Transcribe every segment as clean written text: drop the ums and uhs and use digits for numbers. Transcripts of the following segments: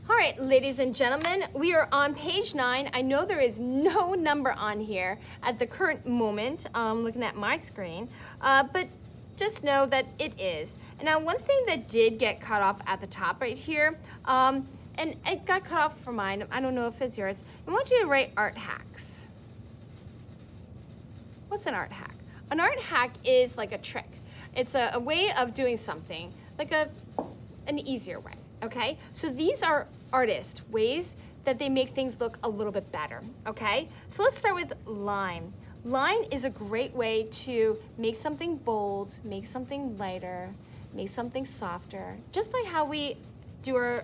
All right, ladies and gentlemen, we are on page 9. I know there is no number on here at the current moment, looking at my screen, but just know that it is. And now one thing that did get cut off at the top right here, and it got cut off for mine, I don't know if it's yours, I want you to write art hacks. What's an art hack? An art hack is like a trick. It's a way of doing something, like an easier way. Okay, so these are artist ways that they make things look a little bit better, okay? So let's start with line. Line is a great way to make something bold, make something lighter, make something softer, just by how we do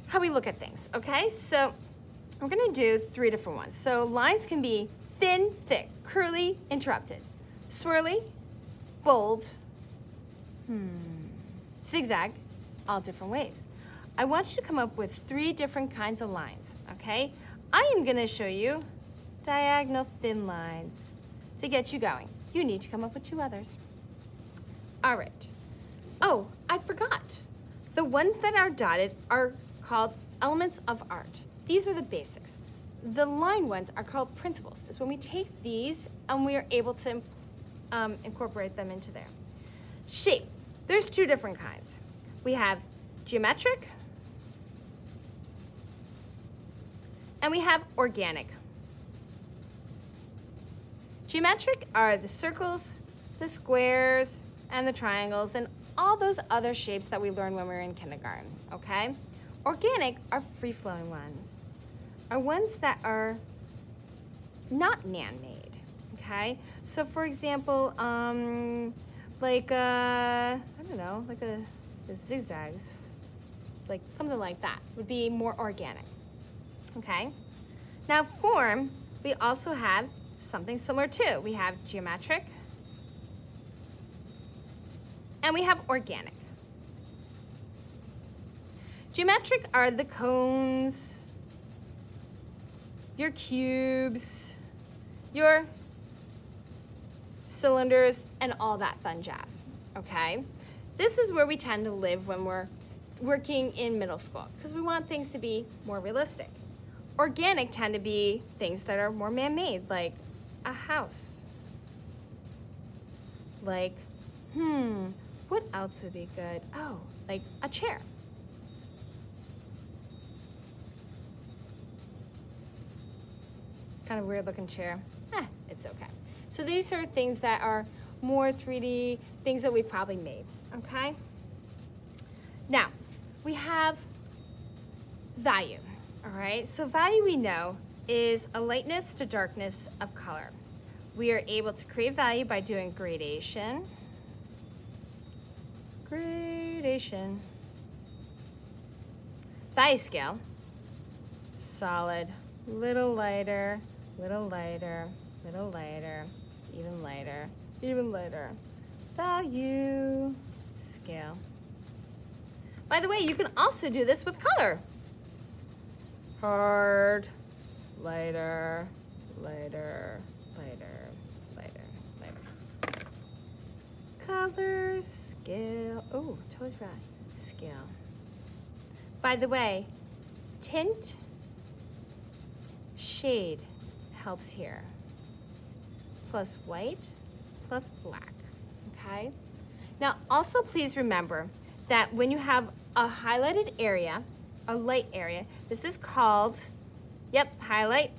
how we look at things, okay? So we're gonna do 3 different ones. So lines can be thin, thick, curly, interrupted, swirly, bold, zigzag, all different ways. I want you to come up with 3 different kinds of lines, okay? I am gonna show you diagonal thin lines to get you going. You need to come up with 2 others. All right. Oh, I forgot. The ones that are dotted are called elements of art. These are the basics. The line ones are called principles. It's when we take these and we are able to incorporate them into there. Shape. There's 2 different kinds. We have geometric and we have organic. Geometric are the circles, the squares, and the triangles, and all those other shapes that we learned when we were in kindergarten, okay? Organic are free-flowing ones, are ones that are not man-made, okay? So for example, like I don't know, like the zigzags, like something like that would be more organic, okay? Now form, we also have something similar too. We have geometric and we have organic. Geometric are the cones, your cubes, your cylinders, and all that fun jazz, okay? This is where we tend to live when we're working in middle school because we want things to be more realistic. Organic tend to be things that are more man-made, like a house. Like, what else would be good? Oh, like a chair. Kind of weird looking chair. It's okay. So these are things that are more 3D, things that we probably made, okay? Now, we have value, all right? So value we know is a lightness to darkness of color. We are able to create value by doing gradation. Gradation. Value scale. Solid, little lighter, little lighter, little lighter, even lighter, even lighter. Value scale. By the way, you can also do this with color. Hard, lighter, lighter, lighter, lighter, lighter. Color, scale. Oh, totally forgot. Scale. By the way, tint, shade helps here. Plus white, plus black, okay? Now, also please remember that when you have a highlighted area, a light area, this is called, highlight.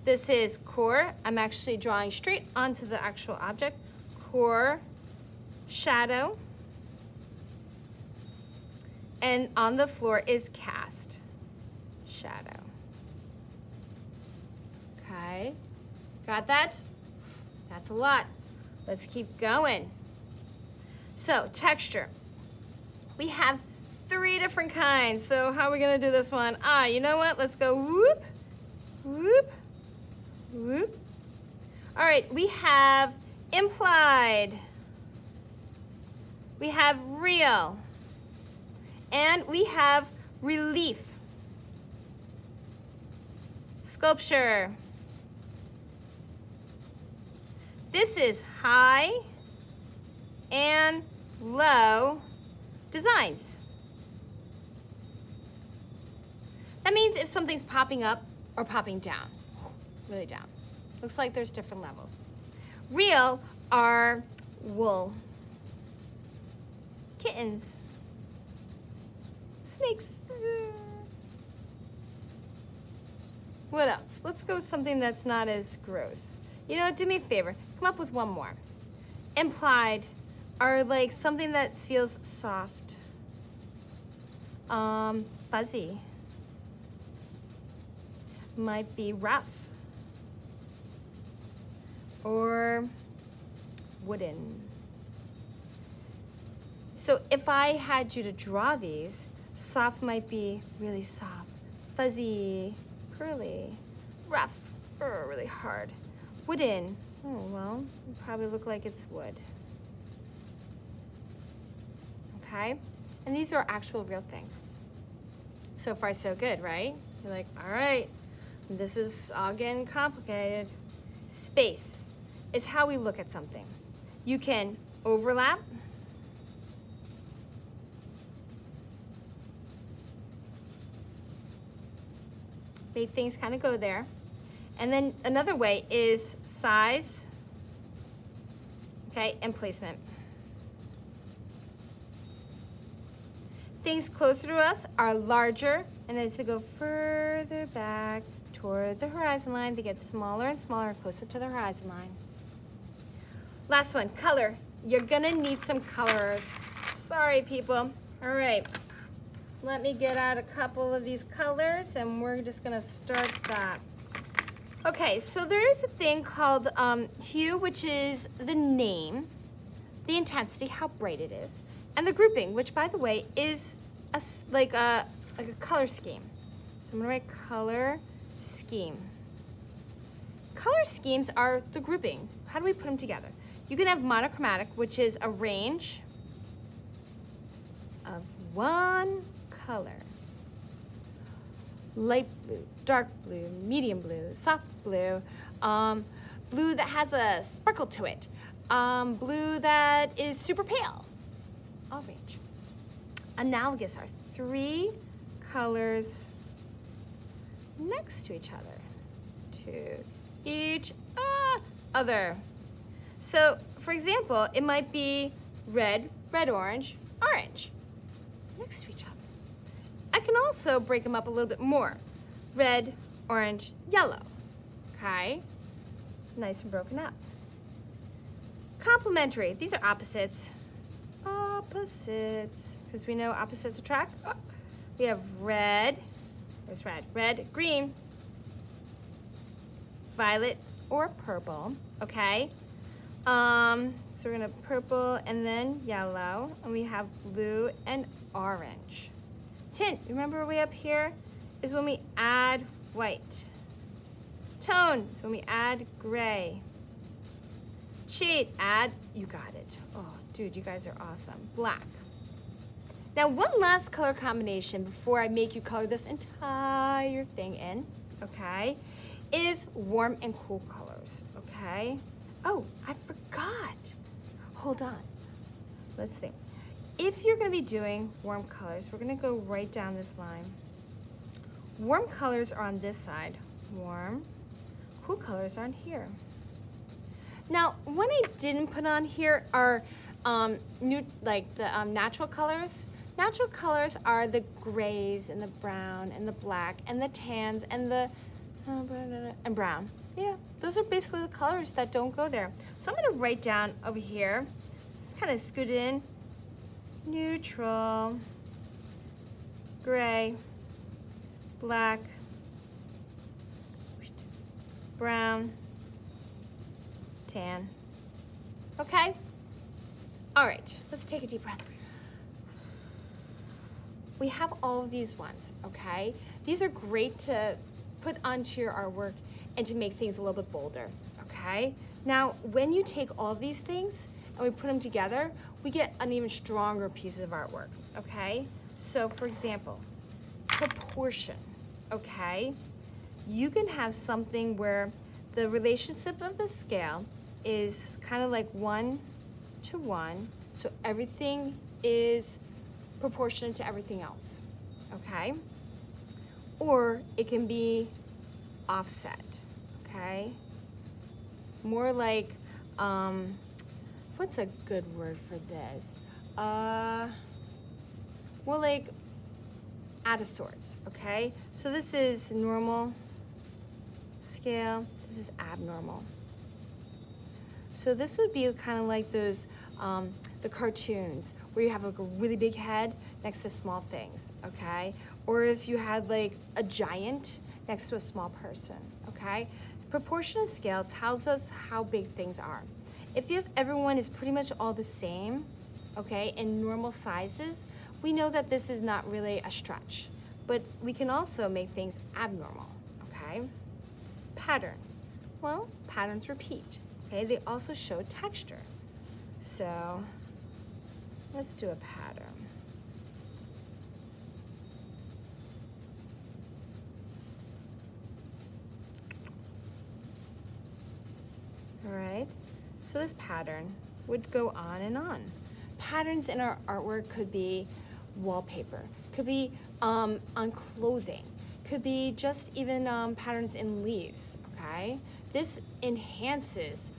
This is core. I'm actually drawing straight onto the actual object. Core, shadow, and on the floor is cast, shadow. Okay, got that? That's a lot. Let's keep going. So texture, we have 3 different kinds. So how are we gonna do this one? You know what? Let's go whoop, whoop, whoop. All right, we have implied, we have real, and we have relief. Sculpture. This is high and low designs. That means if something's popping up or popping down, really down. Looks like there's different levels. Real are wool, kittens, snakes. What else? Let's go with something that's not as gross. You know, do me a favor, come up with one more. Implied are like something that feels soft, fuzzy, might be rough, or wooden. So if I had you to draw these, soft might be really soft, fuzzy, curly, rough, really hard. Wooden, oh well, it probably look like it's wood. Okay, and these are actual real things. So far so good, right? You're like, all right, this is all getting complicated. Space is how we look at something. You can overlap, make things kind of go there. And then another way is size, okay, and placement. Things closer to us are larger, and as they go further back toward the horizon line, they get smaller and smaller, closer to the horizon line. Last one, color. You're gonna need some colors. Sorry, people. All right, let me get out a couple of these colors, and we're just gonna start that. Okay, so there is a thing called hue, which is the name, the intensity, how bright it is, and the grouping, which, by the way, is like a color scheme. So I'm gonna write color scheme. Color schemes are the grouping. How do we put them together? You can have monochromatic, which is a range of one color. Light blue, dark blue, medium blue, soft blue, blue that has a sparkle to it, blue that is super pale, all range. Analogous are three colors next to each other, to each other. So, for example, it might be red, red, orange, orange, next to each other. I can also break them up a little bit more. Red, orange, yellow, okay? Nice and broken up. Complementary, these are opposites. Opposites, because we know opposites attract. Oh, we have red, there's red, red, green, violet, or purple, okay? So we're gonna purple and then yellow, and we have blue and orange. Tint, remember way up here is when we add white. Tone is when we add gray. Shade, add, you got it. Oh, dude, you guys are awesome. Black. Now, one last color combination before I make you color this entire thing in, okay, is warm and cool colors, okay? Oh, I forgot. Hold on. Let's think. If you're going to be doing warm colors, we're going to go right down this line. Warm colors are on this side. Warm. Cool colors are on here. Now, what I didn't put on here are natural colors. Natural colors are the grays and the brown and the black and the tans and the and brown. Yeah, those are basically the colors that don't go there. So I'm going to write down over here. Just kind of scoot it in. Neutral, gray, black, brown, tan. Okay? All right, let's take a deep breath. We have all of these ones, okay? These are great to put onto your artwork and to make things a little bit bolder, okay? Now, when you take all of these things and we put them together, we get an even stronger piece of artwork, okay? So, for example, proportion, okay? You can have something where the relationship of the scale is kind of like 1 to 1, so everything is proportionate to everything else, okay? Or it can be offset, okay? More like, what's a good word for this? More like out of sorts, okay? So this is normal scale, this is abnormal. So this would be kind of like those, the cartoons where you have like a really big head next to small things, okay? Or if you had like a giant next to a small person, okay? Proportionate scale tells us how big things are. If everyone is pretty much all the same, okay, in normal sizes, we know that this is not really a stretch. But we can also make things abnormal, okay? Pattern. Well, patterns repeat, okay? They also show texture. So let's do a pattern. All right, so this pattern would go on and on. Patterns in our artwork could be wallpaper, could be on clothing, could be just even patterns in leaves, okay? This enhances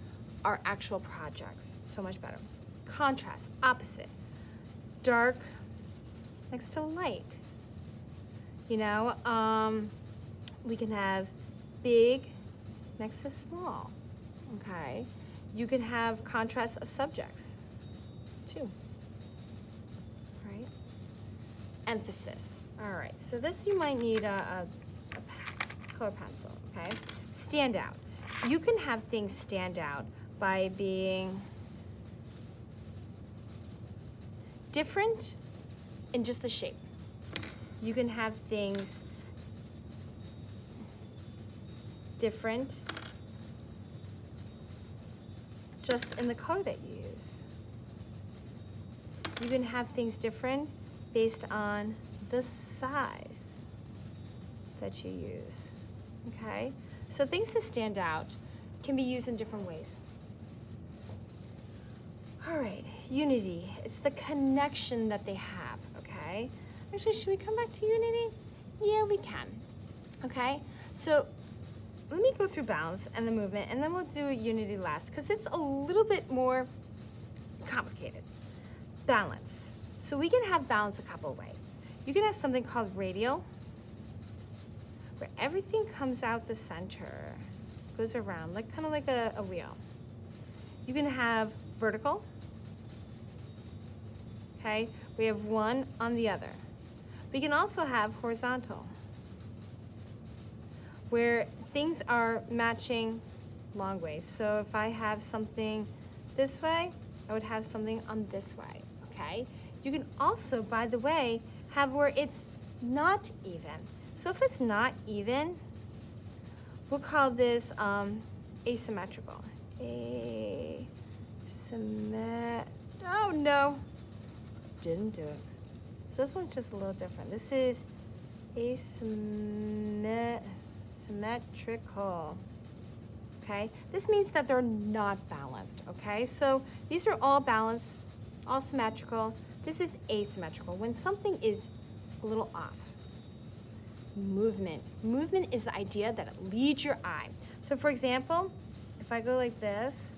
our actual projects so much better. Contrast, opposite, dark next to light. You know, we can have big next to small, okay? You can have contrast of subjects too, right? Emphasis. All right, so this you might need a color pencil, okay? Stand out. You can have things stand out by being different in just the shape. You can have things different just in the color that you use. You can have things different based on the size that you use, okay? So things to stand out can be used in different ways. All right, unity. It's the connection that they have, okay? Actually, should we come back to unity? Yeah, we can, okay? So let me go through balance and the movement, and then we'll do unity last, because it's a little bit more complicated. Balance. So we can have balance a couple ways. You can have something called radial, where everything comes out the center, goes around, like kind of like a wheel. You can have vertical, okay? We have one on the other. We can also have horizontal, where things are matching long ways. So if I have something this way, I would have something on this way, okay? You can also, by the way, have where it's not even. So if it's not even, we'll call this asymmetrical. Oh no, didn't do it. So this one's just a little different. This is asymmetrical, okay? This means that they're not balanced, okay? So these are all balanced, all symmetrical. This is asymmetrical, when something is a little off. Movement. Movement is the idea that it leads your eye. So for example, if I go like this,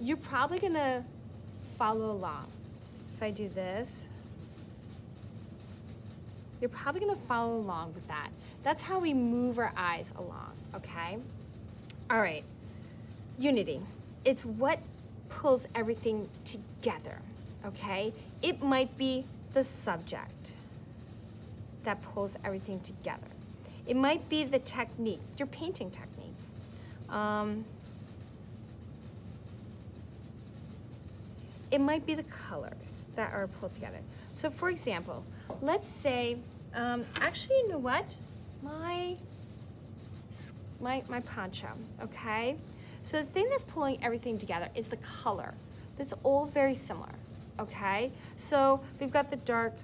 you're probably gonna follow along. If I do this, you're probably gonna follow along with that. That's how we move our eyes along, okay? All right, unity. It's what pulls everything together, okay? It might be the subject that pulls everything together. It might be the technique, your painting technique. It might be the colors that are pulled together. So for example, let's say, actually, you know what? My poncho, okay? So the thing that's pulling everything together is the color. That's all very similar, okay? So we've got the dark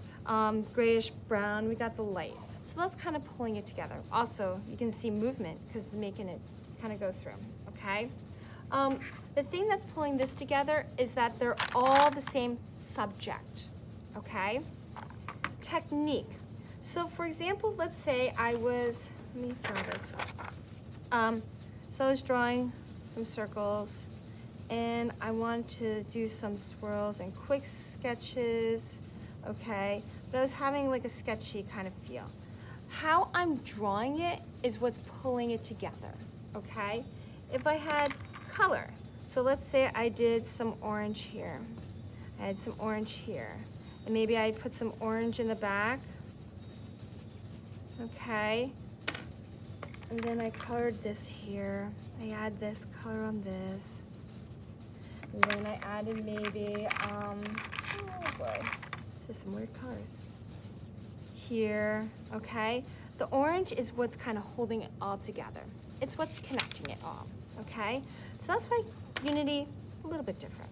grayish brown, we got the light. So that's kind of pulling it together. Also, you can see movement because it's making it kind of go through, okay? The thing that's pulling this together is that they're all the same subject, okay? Technique. So for example, let's say let me draw this. So I was drawing some circles and I wanted to do some swirls and quick sketches, okay? But I was having like a sketchy kind of feel. How I'm drawing it is what's pulling it together, okay? If I had color, so let's say I did some orange here. I had some orange here. And maybe I put some orange in the back, okay? And then I colored this here. I add this color on this. And then I added maybe, oh boy, there's some weird colors. Here, okay? The orange is what's kind of holding it all together. It's what's connecting it all, okay? So that's why Unity, a little bit different.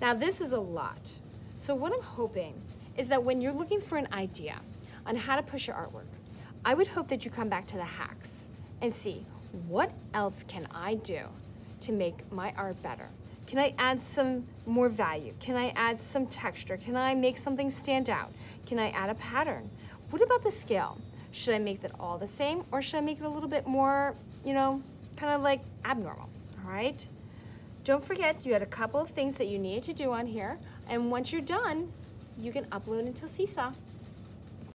Now this is a lot. So what I'm hoping is that when you're looking for an idea on how to push your artwork, I would hope that you come back to the hacks and see, what else can I do to make my art better? Can I add some more value? Can I add some texture? Can I make something stand out? Can I add a pattern? What about the scale? Should I make that all the same, or should I make it a little bit more, you know, kind of like abnormal, all right? Don't forget, you had a couple of things that you needed to do on here, and once you're done, you can upload into Seesaw.